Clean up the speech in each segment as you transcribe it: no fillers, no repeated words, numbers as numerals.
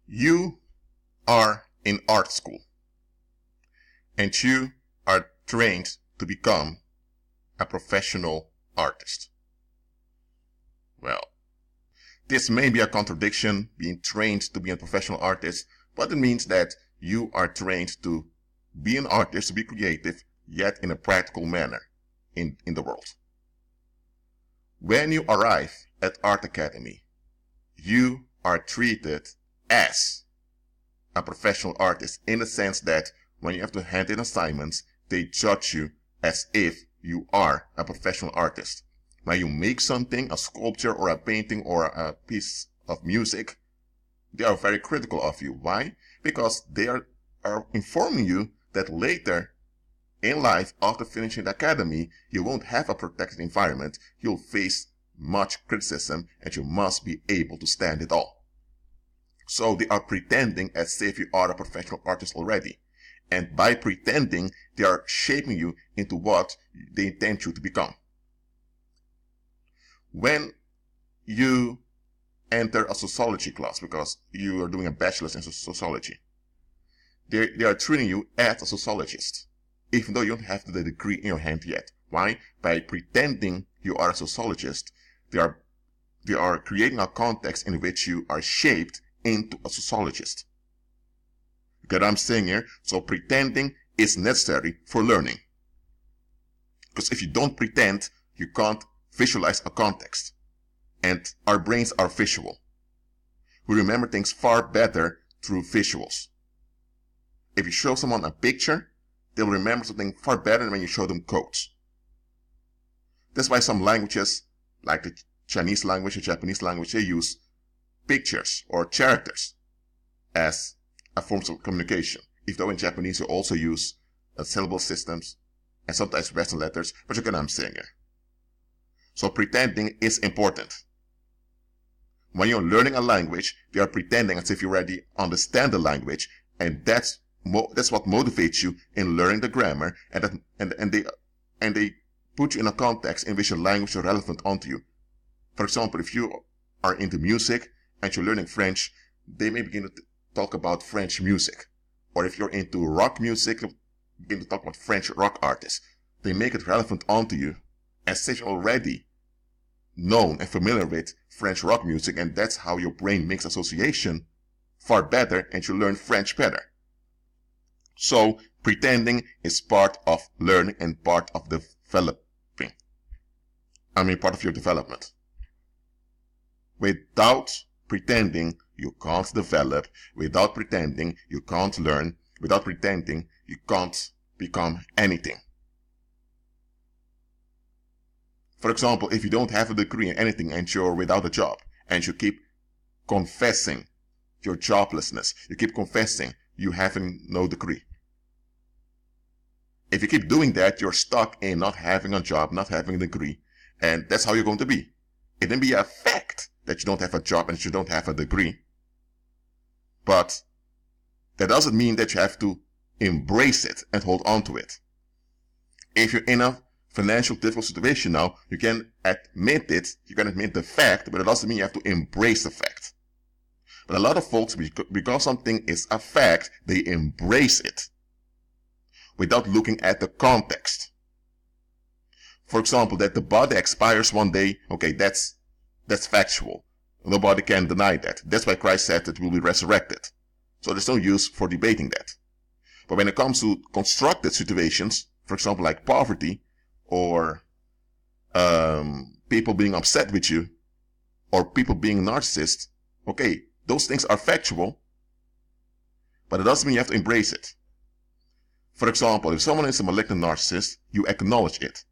You are in art school and you are trained to become a professional artist. Well, this may be a contradiction, being trained to be a professional artist, but it means that you are trained to be an artist, to be creative, yet in a practical manner in the world. When you arrive at Art Academy, you are treated as a professional artist in the sense that when you have to hand in assignments, they judge you as if you are a professional artist. When you make something, a sculpture or a painting or a piece of music, they are very critical of you. Why? Because they are informing you that later in life, after finishing the academy, you won't have a protected environment. You'll face much criticism and you must be able to stand it all. So they are pretending as if you are a professional artist already. And by pretending, they are shaping you into what they intend you to become. When you enter a sociology class, because you are doing a bachelor's in sociology, they are treating you as a sociologist, even though you don't have the degree in your hand yet. Why? By pretending you are a sociologist, they are creating a context in which you are shaped into a sociologist. You get what I'm saying here? So pretending is necessary for learning. Because if you don't pretend, you can't visualize a context. And our brains are visual. We remember things far better through visuals. If you show someone a picture, they'll remember something far better than when you show them codes. That's why some languages, like the Chinese language, the Japanese language, they use pictures or characters as a form of communication. Even though in Japanese you also use syllable systems and sometimes Western letters, but you get what I'm saying here. So pretending is important. When you're learning a language, they are pretending as if you already understand the language, and that's what motivates you in learning the grammar, and they put you in a context in which your language is relevant onto you. For example, if you are into music and you're learning French, they may begin to talk about French music. Or if you're into rock music, they begin to talk about French rock artists. They make it relevant onto you as if you're already known and familiar with French rock music, and that's how your brain makes association far better and you learn French better. So pretending is part of learning and part of developing. Part of your development. Without pretending, you can't develop. Without pretending, you can't learn. Without pretending, you can't become anything. For example, if you don't have a degree in anything and you're without a job, and you keep confessing your joblessness, you keep confessing you having no degree. If you keep doing that, you're stuck in not having a job, not having a degree, and that's how you're going to be. It may be a fact that you don't have a job and you don't have a degree, but that doesn't mean that you have to embrace it and hold on to it. If you're in a financial difficult situation now, you can admit it, you can admit the fact, but it doesn't mean you have to embrace the fact. But a lot of folks, because something is a fact, they embrace it without looking at the context. For example, that the body expires one day, okay, that's factual. Nobody can deny that. That's why Christ said that we'll be resurrected. So there's no use for debating that. But when it comes to constructed situations, for example, like poverty, or people being upset with you, or people being narcissists, okay, those things are factual, but it doesn't mean you have to embrace it. For example, if someone is a malignant narcissist, you acknowledge it.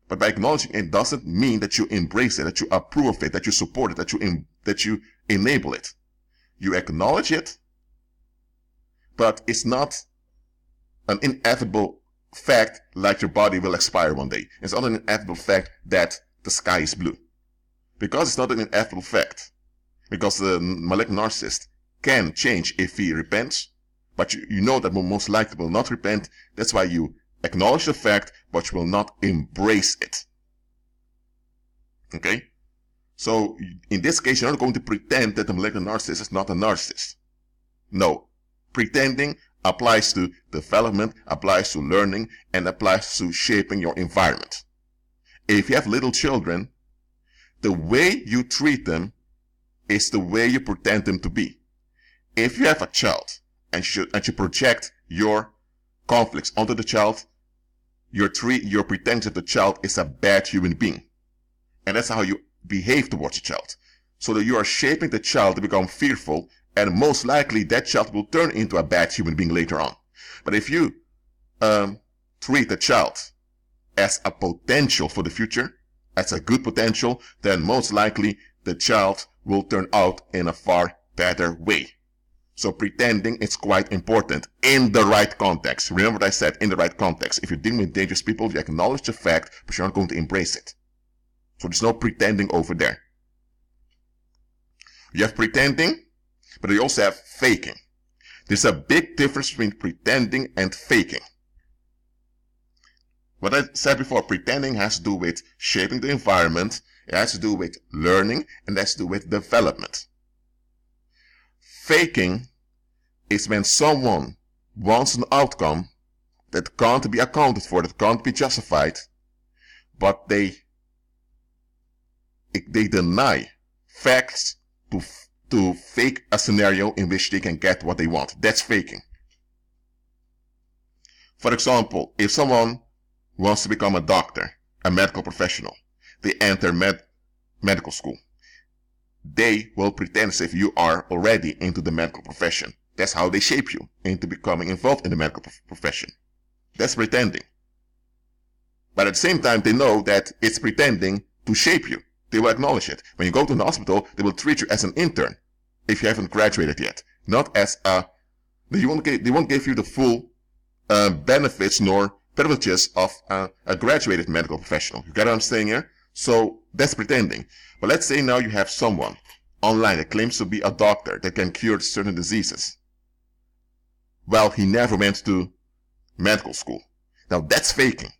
But by acknowledging it doesn't mean that you embrace it, that you approve of it, that you support it, that you enable it. You acknowledge it, but it's not an inevitable fact like your body will expire one day. It's not an inevitable fact that the sky is blue. Because it's not an inevitable fact. Because the malignant narcissist can change if he repents, but you know that most likely will not repent. That's why you acknowledge the fact, but you will not embrace it. Okay? So, in this case, you're not going to pretend that the malignant narcissist is not a narcissist. No. Pretending applies to development, applies to learning, and applies to shaping your environment. If you have little children, the way you treat them is the way you pretend them to be. If you have a child and you project your conflicts onto the child, you're pretending that the child is a bad human being. And that's how you behave towards the child. So that you are shaping the child to become fearful, and most likely that child will turn into a bad human being later on. But if you treat the child as a potential for the future, as a good potential, then most likely the child will turn out in a far better way. So pretending is quite important in the right context. Remember what I said, in the right context. If you're dealing with dangerous people, you acknowledge the fact, but you're not going to embrace it. So there's no pretending over there. You have pretending, but you also have faking. There's a big difference between pretending and faking. What I said before, pretending has to do with shaping the environment, it has to do with learning, and it has to do with development. Faking is when someone wants an outcome that can't be accounted for, that can't be justified, but they deny facts to fake a scenario in which they can get what they want. That's faking. For example, if someone wants to become a doctor, a medical professional, they enter medical school. They will pretend as if you are already into the medical profession. That's how they shape you into becoming involved in the medical profession. That's pretending. But at the same time, they know that it's pretending to shape you. They will acknowledge it. When you go to the hospital, they will treat you as an intern if you haven't graduated yet. Not as they won't give you the full benefits nor privileges of a graduated medical professional. You get what I'm saying here? So that's pretending. But let's say now you have someone online that claims to be a doctor that can cure certain diseases. Well, he never went to medical school. Now that's faking.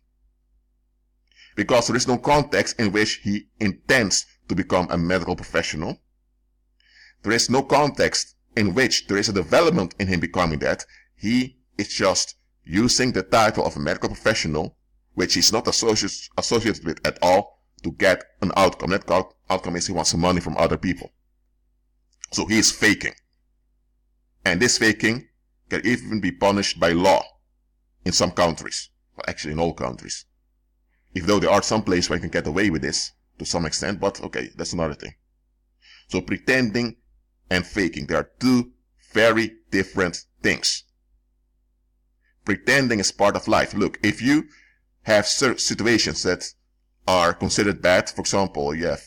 Because there is no context in which he intends to become a medical professional. There is no context in which there is a development in him becoming that. He is just using the title of a medical professional, which he's not associated with at all, to get an outcome. That outcome is he wants some money from other people. So he is faking. And this faking can even be punished by law in some countries. Well, actually in all countries. Even though there are some places where you can get away with this to some extent, but okay, that's another thing. So pretending and faking, they are two very different things. Pretending is part of life. Look, if you have certain situations that are considered bad, for example, you have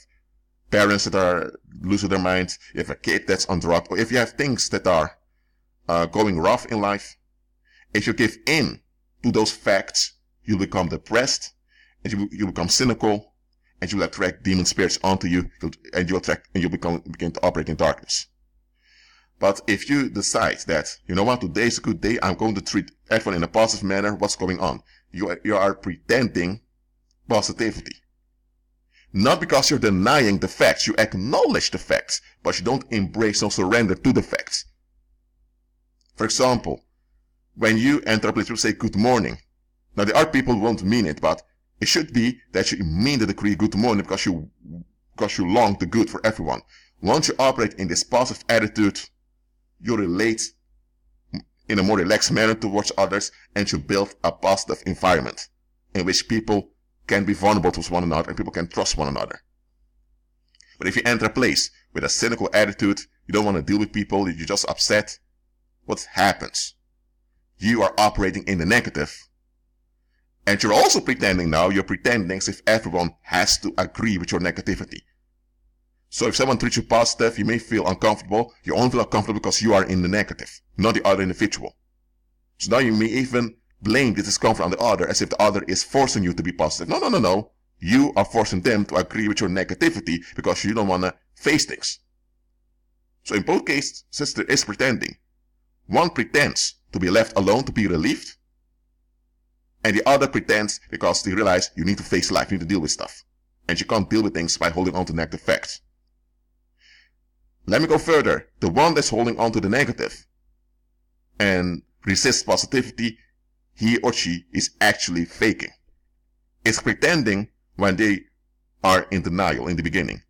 parents that are losing their minds, you have a kid that's on drugs, or if you have things that are going rough in life, if you give in to those facts, you'll become depressed, and you become cynical, and you will attract demon spirits onto you, and you begin to operate in darkness. But if you decide that, you know what, today is a good day, I'm going to treat everyone in a positive manner, what's going on? You are pretending positivity. Not because you're denying the facts, you acknowledge the facts, but you don't embrace or surrender to the facts. For example, when you enter a place, you say good morning. Now there are people who won't mean it, but it should be that you mean the decree good morning because you long the good for everyone. Once you operate in this positive attitude, you relate in a more relaxed manner towards others, and you build a positive environment in which people can be vulnerable to one another and people can trust one another. But if you enter a place with a cynical attitude, you don't want to deal with people, you're just upset, what happens? You are operating in the negative. And you're also pretending now, you're pretending as if everyone has to agree with your negativity. So if someone treats you positive, you may feel uncomfortable. You only feel uncomfortable because you are in the negative, not the other individual. So now you may even blame this discomfort on the other as if the other is forcing you to be positive. No. You are forcing them to agree with your negativity because you don't want to face things. So in both cases, there is pretending. One pretends to be left alone to be relieved, and the other pretends because they realize you need to face life, you need to deal with stuff. And you can't deal with things by holding on to negative facts. Let me go further. The one that's holding on to the negative and resists positivity, he or she is actually faking. It's pretending when they are in denial in the beginning,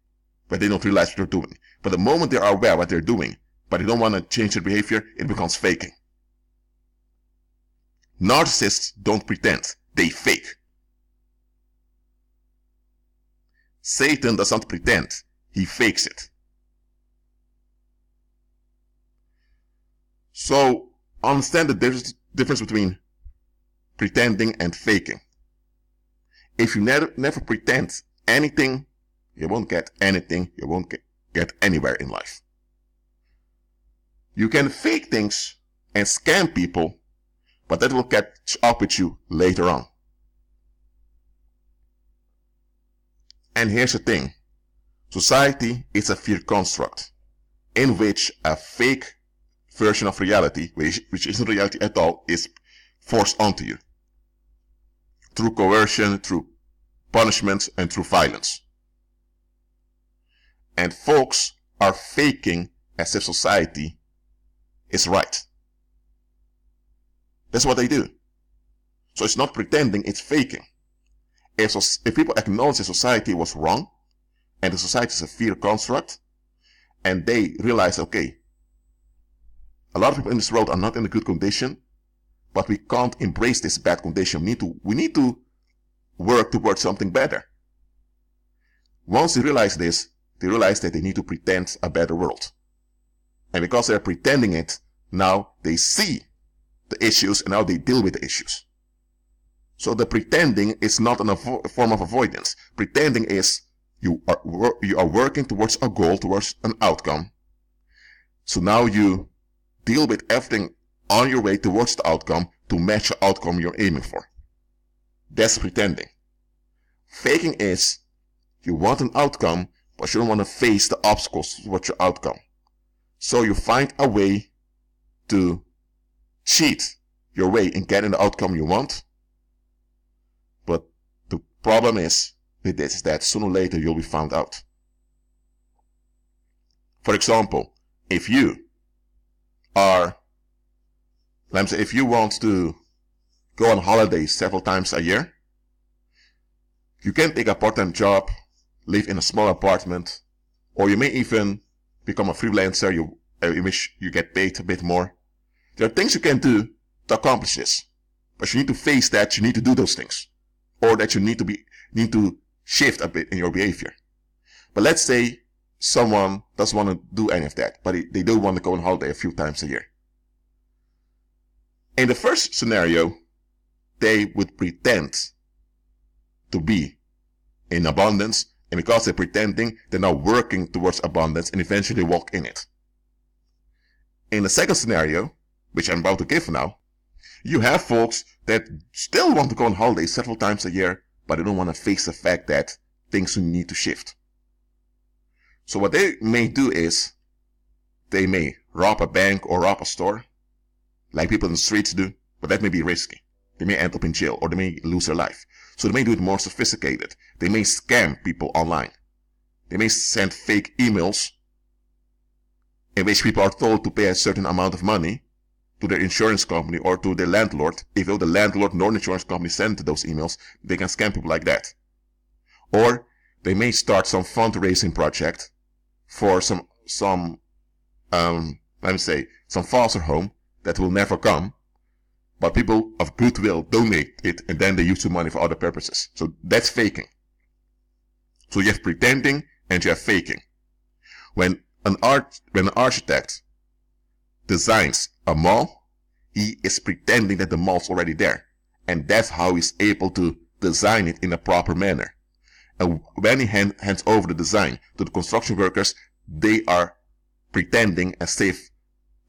but they don't realize what they're doing. But the moment they are aware what they're doing, but they don't want to change their behavior, it becomes faking. Narcissists don't pretend, they fake. Satan does not pretend, he fakes it. So, understand the difference between pretending and faking. If you never pretend anything, you won't get anything, you won't get anywhere in life. You can fake things and scam people, but that will catch up with you later on. And here's the thing. Society is a fear construct in which a fake version of reality, which isn't reality at all, is forced onto you. Through coercion, through punishments, and through violence. And folks are faking as if society is right. That's what they do. So it's not pretending, it's faking. If people acknowledge that society was wrong, and the society is a fear construct, and they realize, okay, a lot of people in this world are not in a good condition, but we can't embrace this bad condition. We need to work towards something better. Once they realize this, they realize that they need to pretend a better world. And because they're pretending it, now they see the issues and now they deal with the issues. So the pretending is not a form of avoidance. Pretending is you are working towards a goal, towards an outcome. So now you deal with everything on your way towards the outcome to match the outcome you're aiming for. That's pretending. Faking is you want an outcome, but you don't want to face the obstacles towards your outcome. So you find a way to cheat your way in getting the outcome you want. But the problem is with this is that sooner or later you'll be found out. For example, if you want to go on holiday several times a year, you can take a part-time job, live in a small apartment, or you may even become a freelancer. You get paid a bit more. There are things you can do to accomplish this, but you need to face that you need to do those things, or that you need to shift a bit in your behavior. But let's say someone doesn't want to do any of that, but they do want to go on holiday a few times a year. In the first scenario, they would pretend to be in abundance, and because they're pretending, they're now working towards abundance, and eventually they walk in it. In the second scenario, which I'm about to give now, you have folks that still want to go on holiday several times a year, but they don't want to face the fact that things need to shift. So what they may do is, they may rob a bank or rob a store, like people in the streets do, but that may be risky. They may end up in jail, or they may lose their life. So they may do it more sophisticated. They may scam people online. They may send fake emails in which people are told to pay a certain amount of money to their insurance company or to their landlord. If the landlord nor the insurance company send those emails, they can scam people like that. Or they may start some fundraising project for some foster home that will never come, but people of goodwill donate it and then they use the money for other purposes. So that's faking. So you have pretending and you have faking. When an architect designs a mall, he is pretending that the mall's already there. And that's how he's able to design it in a proper manner. And when he hands over the design to the construction workers, they are pretending as if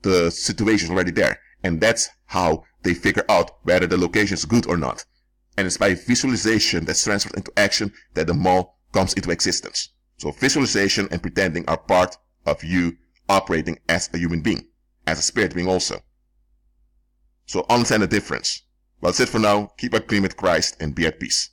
the situation is already there. And that's how they figure out whether the location is good or not. And it's by visualization that's transferred into action that the mall comes into existence. So visualization and pretending are part of you operating as a human being, as a spirit being also. So understand the difference. Well, that's it for now. Keep agreeing with Christ and be at peace.